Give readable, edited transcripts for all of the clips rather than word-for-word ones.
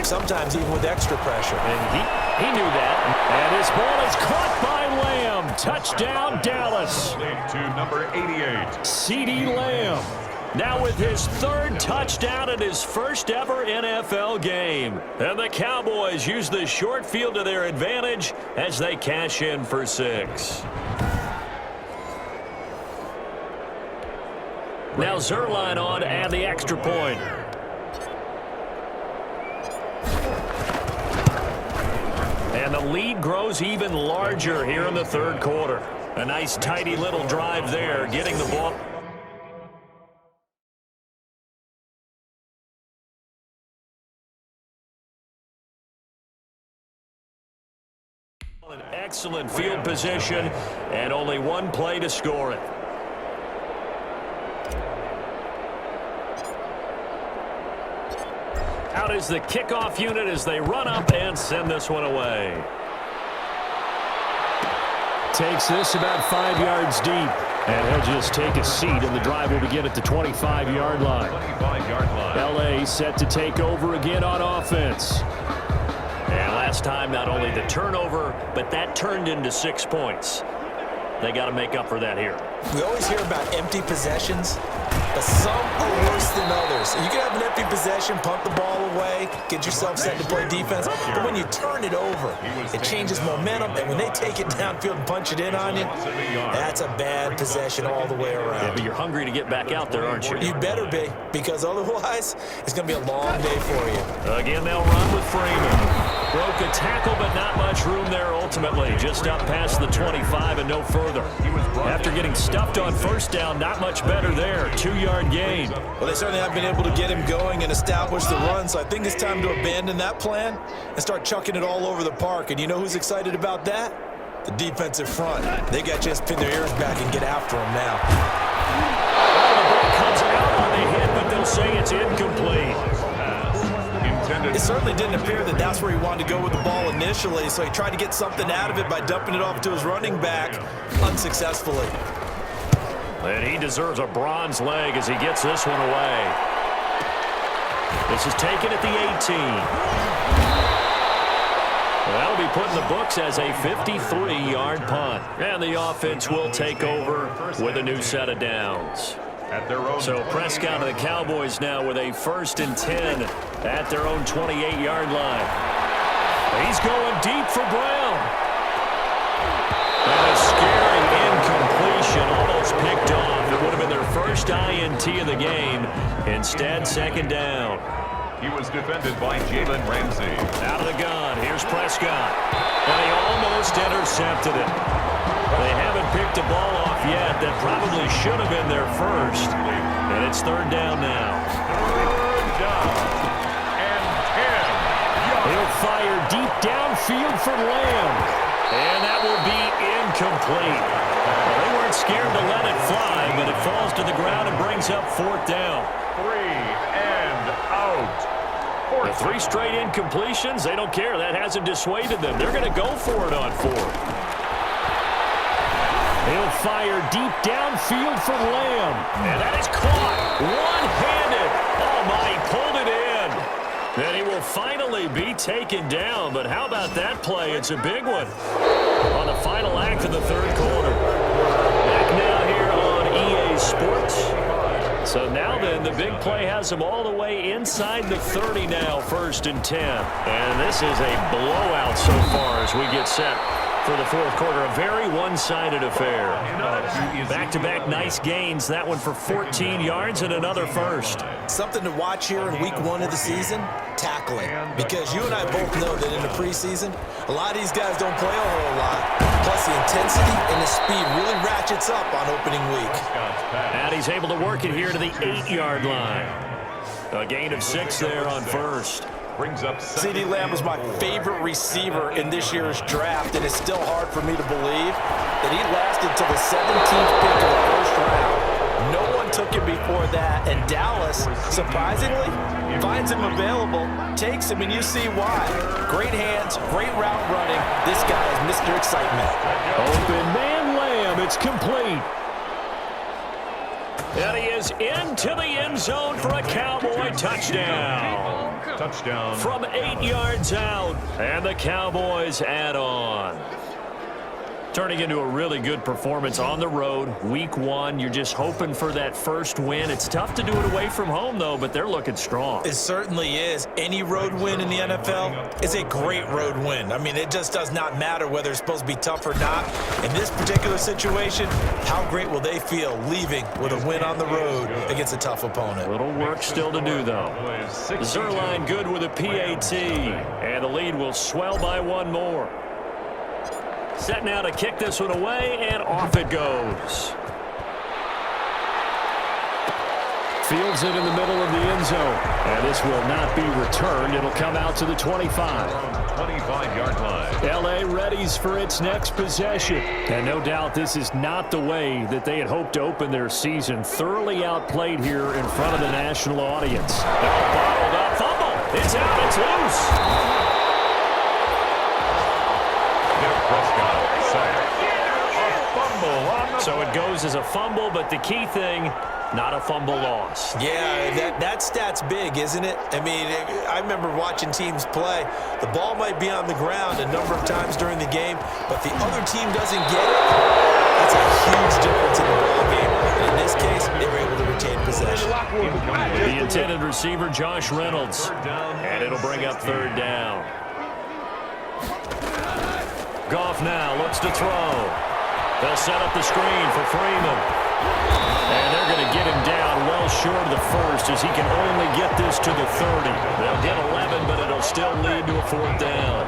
sometimes even with extra pressure. And he knew that. And his ball is caught by Lamb. Touchdown, Dallas. To number 88. CeeDee Lamb. Now with his third touchdown in his first ever NFL game. And the Cowboys use the short field to their advantage as they cash in for 6. Now Zerline on to add the extra point. And the lead grows even larger here in the third quarter. A nice tidy little drive there, getting the ball. An excellent field position and only one play to score it. Out is the kickoff unit as they run up and send this one away. Takes this about 5 yards deep. And he'll just take a seat, and the drive will begin at the 25-yard line. 25-yard line. L.A. set to take over again on offense. And last time, not only the turnover, but that turned into 6 points. They got to make up for that here. We always hear about empty possessions, but some are worse than others. You can have an empty possession, punt the ball away, get yourself set to play defense, but when you turn it over, it changes momentum, and when they take it downfield and punch it in on you, that's a bad possession all the way around. Yeah, but you're hungry to get back out there, aren't you? You better be, because otherwise, it's going to be a long day for you. Again, they'll run with Freeman. Broke a tackle, but not much room there ultimately. Just up past the 25 and no further. After getting stuffed on first down, not much better there. 2-yard gain. Well, they certainly have been able to get him going and establish the run, so I think it's time to abandon that plan and start chucking it all over the park. And you know who's excited about that? The defensive front. They got to just pin their ears back and get after him now. The ball comes out on the hit, but they'll say it's incomplete. It certainly didn't appear that that's where he wanted to go with the ball initially, so he tried to get something out of it by dumping it off to his running back unsuccessfully. And he deserves a bronze leg as he gets this one away. This is taken at the 18. That'll be put in the books as a 53-yard punt. And the offense will take over with a new set of downs. So Prescott and the Cowboys now with a 1st and 10 at their own 28-yard line. He's going deep for Brown. And a scary incompletion, almost picked off. It would have been their first INT of the game. Instead, 2nd down. He was defended by Jalen Ramsey. Out of the gun, here's Prescott. And he almost intercepted it. They haven't picked a ball off yet. That probably should have been their first. And it's 3rd down now. 3rd down and 10. He'll fire deep downfield for Lamb. And that will be incomplete. Well, they weren't scared to let it fly, but it falls to the ground and brings up 4th down. 3 and out. The 3 straight incompletions, they don't care. That hasn't dissuaded them. They're going to go for it on 4th. He'll fire deep downfield for Lamb. And that is caught one-handed. Oh, my, he pulled it in. And he will finally be taken down. But how about that play? It's a big one on the final act of the 3rd quarter. Back now here on EA Sports. So now then, the big play has him all the way inside the 30 now, 1st and 10. And this is a blowout so far as we get set for the 4th quarter. A very one-sided affair. Back-to-back nice gains. That one for 14 yards and another first. Something to watch here in week 1 of the season, tackling. Because you and I both know that in the preseason, a lot of these guys don't play a whole lot. Plus the intensity and the speed really ratchets up on opening week. And he's able to work it here to the 8-yard line. A gain of 6 there on first. Brings up CeeDee Lamb was my favorite receiver in this year's draft, and it's still hard for me to believe that he lasted till the 17th pick of the 1st round. No one took him before that, and Dallas, surprisingly, finds him available, takes him, and you see why. Great hands, great route running. This guy is Mr. Excitement. Open man Lamb, it's complete. And he is into the end zone for a Cowboy touchdown. Touchdown. From 8 yards out, and the Cowboys add on. Turning into a really good performance on the road. Week 1, you're just hoping for that first win. It's tough to do it away from home, though, but they're looking strong. It certainly is. Any road win in the NFL is a great road win. I mean, it just does not matter whether it's supposed to be tough or not. In this particular situation, how great will they feel leaving with a win on the road against a tough opponent? A little work still to do, though. Zerline good with a PAT, and the lead will swell by one more. Set now to kick this one away, and off it goes. Fields it in the middle of the end zone. And this will not be returned. It'll come out to the 25. 25-yard line. L.A. readies for its next possession. And no doubt this is not the way that they had hoped to open their season. Thoroughly outplayed here in front of the national audience. Bottled up. Fumble. It's out. It's loose. So it goes as a fumble, but the key thing, not a fumble loss. Yeah, that stat's big, isn't it? I mean, I remember watching teams play. The ball might be on the ground a number of times during the game, but the other team doesn't get it. That's a huge difference in the ball game. And in this case, they were able to retain possession. The intended receiver, Josh Reynolds. And it'll bring up third down. Goff now looks to throw. They'll set up the screen for Freeman. And they're going to get him down well short of the first as he can only get this to the 30. They'll get 11, but it'll still lead to a fourth down.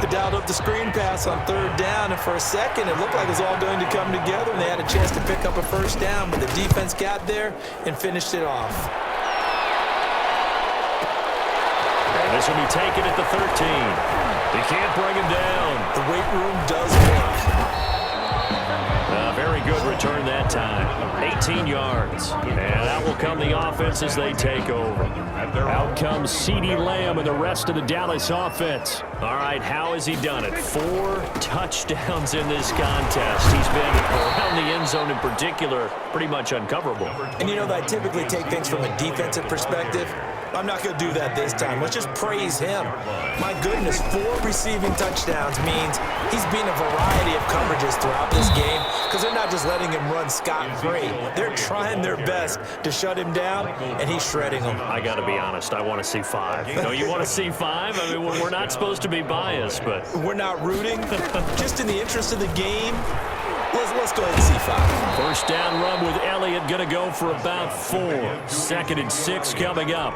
They dialed up the screen pass on third down, and for a second it looked like it was all going to come together, and they had a chance to pick up a first down, but the defense got there and finished it off. And this will be taken at the 13. They can't bring him down. The weight room does work. Very good return that time. 18 yards. And that will come the offense as they take over. Out comes CeeDee Lamb and the rest of the Dallas offense. All right, how has he done it? 4 touchdowns in this contest. He's been around the end zone in particular, pretty much uncoverable. And you know that I typically take things from a defensive perspective. I'm not going to do that this time. Let's just praise him. My goodness, 4 receiving touchdowns means he's been a variety of coverages throughout this game because they're not just letting him run scot-free. They're trying their best to shut him down, and he's shredding them. I got to be honest, I want to see 5. You know, you want to see 5? I mean, we're not supposed to be biased, but... We're not rooting. Just in the interest of the game, let's go ahead and see 5. First down run with Elliott going to go for about 4. 2nd and 6 coming up.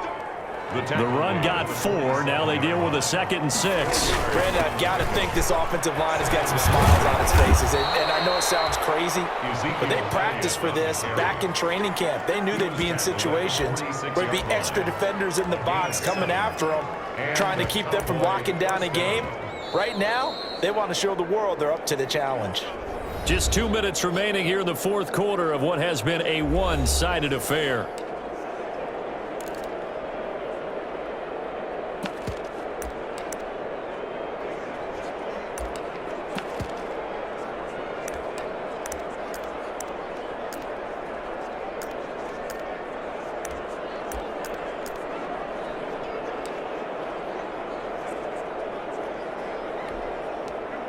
The run got 4. Now they deal with a 2nd and 6. Brandon, I've got to think this offensive line has got some smiles on its faces. And I know it sounds crazy, but they practiced for this back in training camp. They knew they'd be in situations where there'd be extra defenders in the box coming after them, trying to keep them from locking down a game. Right now, they want to show the world they're up to the challenge. Just 2 minutes remaining here in the fourth quarter of what has been a one-sided affair.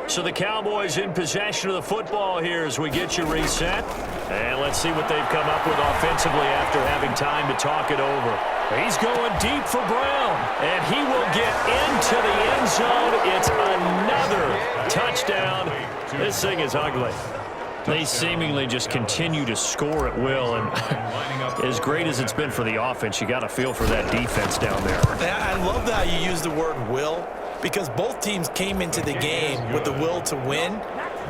So the Cowboys in possession of the football here as we get you reset. And let's see what they've come up with offensively after having time to talk it over. He's going deep for Brown, and he will get into the end zone. It's another touchdown. This thing is ugly. They seemingly just continue to score at will, and as great as it's been for the offense, you got to feel for that defense down there. I love that you use the word will, because both teams came into the game with the will to win,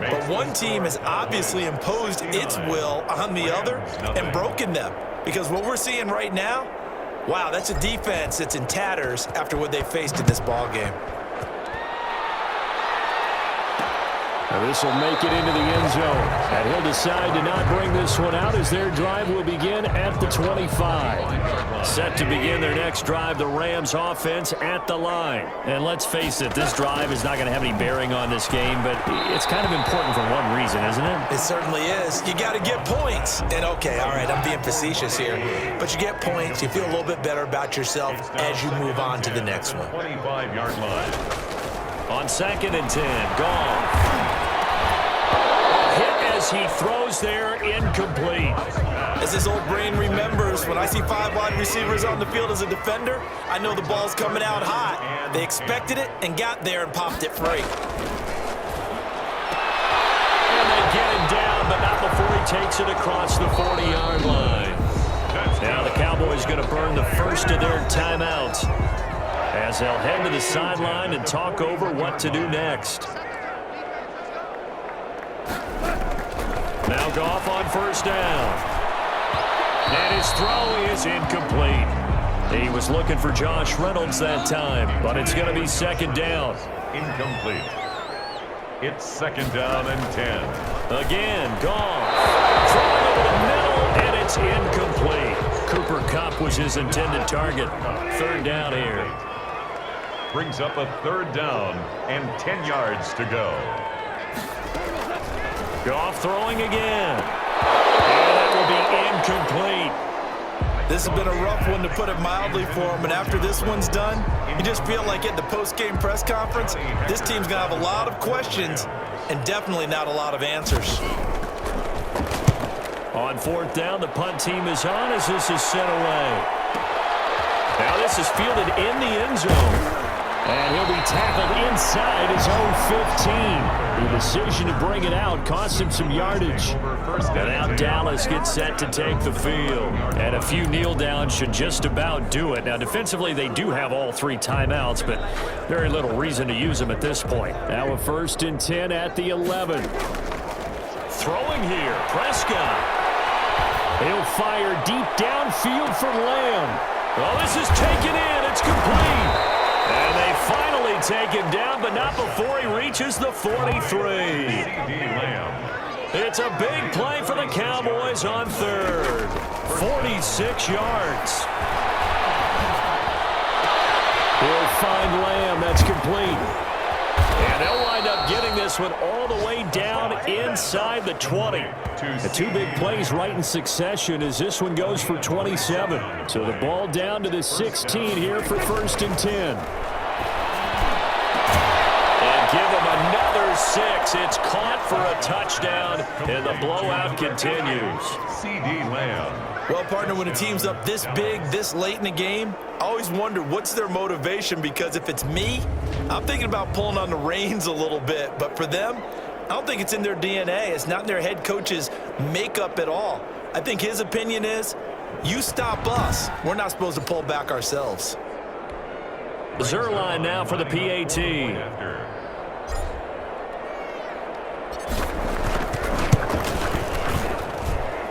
but one team has obviously imposed its will on the other and broken them. Because what we're seeing right now, wow, that's a defense that's in tatters after what they faced in this ball game. This will make it into the end zone. And he'll decide to not bring this one out as their drive will begin at the 25. Set to begin their next drive, the Rams offense at the line. And let's face it, this drive is not going to have any bearing on this game, but it's kind of important for one reason, isn't it? It certainly is. You got to get points. And okay, all right, I'm being facetious here. But you get points, you feel a little bit better about yourself as you move on to the next one. 25-yard line. On 2nd and 10, Goff. Hit as he throws there, incomplete. As his old brain remembers, when I see 5 wide receivers on the field as a defender, I know the ball's coming out hot. They expected it and got there and popped it free. And they get him down, but not before he takes it across the 40-yard line. Now the Cowboys going to burn the first of their timeouts as they'll head to the sideline and talk over what to do next. Now Goff on first down. And his throw is incomplete. He was looking for Josh Reynolds that time, but it's going to be 2nd down. Incomplete. It's 2nd down and 10. Again, Goff. Throwing over the middle, and it's incomplete. Cooper Kupp was his intended target. 3rd down here. Brings up a 3rd down and 10 yards to go. Goff throwing again. And that will be incomplete. This has been a rough one, to put it mildly, for him. And after this one's done, you just feel like at the post-game press conference, this team's going to have a lot of questions and definitely not a lot of answers. On 4th down, the punt team is on as this is sent away. Now this is fielded in the end zone. And he'll be tackled inside his own 15. The decision to bring it out cost him some yardage. And now Dallas gets set to take the field. And a few kneel downs should just about do it. Now defensively they do have all 3 timeouts, but very little reason to use them at this point. Now a 1st and 10 at the 11. Throwing here, Prescott. He'll fire deep downfield for Lamb. Well, this is taken in. It's complete. And they finally take him down, but not before he reaches the 43. It's a big play for the Cowboys on 3rd. 46 yards. He'll find Lamb. That's complete. And they'll wind up getting this one all the way down inside the 20. The 2 big plays right in succession as this one goes for 27. So the ball down to the 16 here for 1st and 10. And give them another 6. It's caught for a touchdown, and the blowout continues. C.D. Lamb. Well, partner, when a team's up this big, this late in the game, I always wonder what's their motivation, because if it's me, I'm thinking about pulling on the reins a little bit. But for them, I don't think it's in their DNA. It's not in their head coach's makeup at all. I think his opinion is, you stop us. We're not supposed to pull back ourselves. Zerline now for the PAT.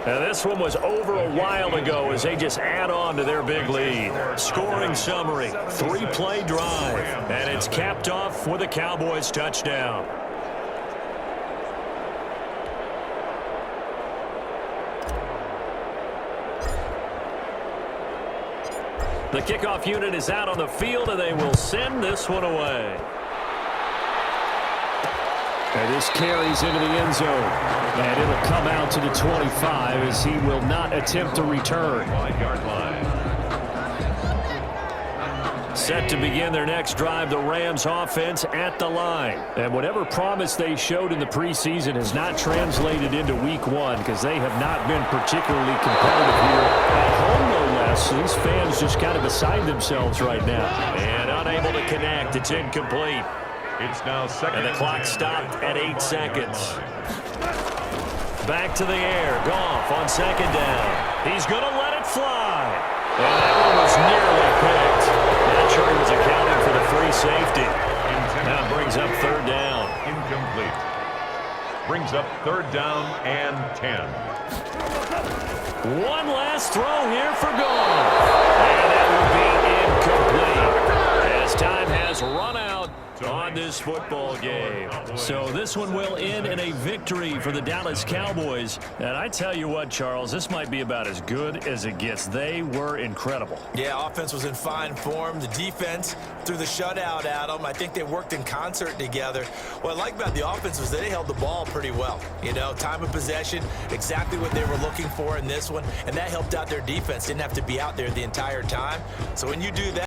Now this one was over a while ago as they just add on to their big lead. Scoring summary, 3-play drive, and it's capped off with a Cowboys touchdown. The kickoff unit is out on the field, and they will send this one away. And this carries into the end zone. And it'll come out to the 25 as he will not attempt to return. Set to begin their next drive, the Rams offense at the line. And whatever promise they showed in the preseason has not translated into week 1, because they have not been particularly competitive here at home, no less. So these fans just kind of beside themselves right now. And unable to connect. It's incomplete. It's now 2nd. And the clock stopped at 8 seconds. Back to the air. Goff on 2nd down. He's going to let it fly. And that one was nearly picked. Not sure he was accounting for the free safety. Now brings up 3rd down. Incomplete. Brings up 3rd down and 10. One last throw here for Goff. And that will be incomplete as time has run out. on this football game. So this one will end in a victory for the Dallas Cowboys. And I tell you what, Charles, this might be about as good as it gets. They were incredible. Yeah, offense was in fine form. The defense through the shutout, Adam, I think they worked in concert together. What I like about the offense was they held the ball pretty well. You know, time of possession, exactly what they were looking for in this one, and that helped out their defense. Didn't have to be out there the entire time. So when you do that,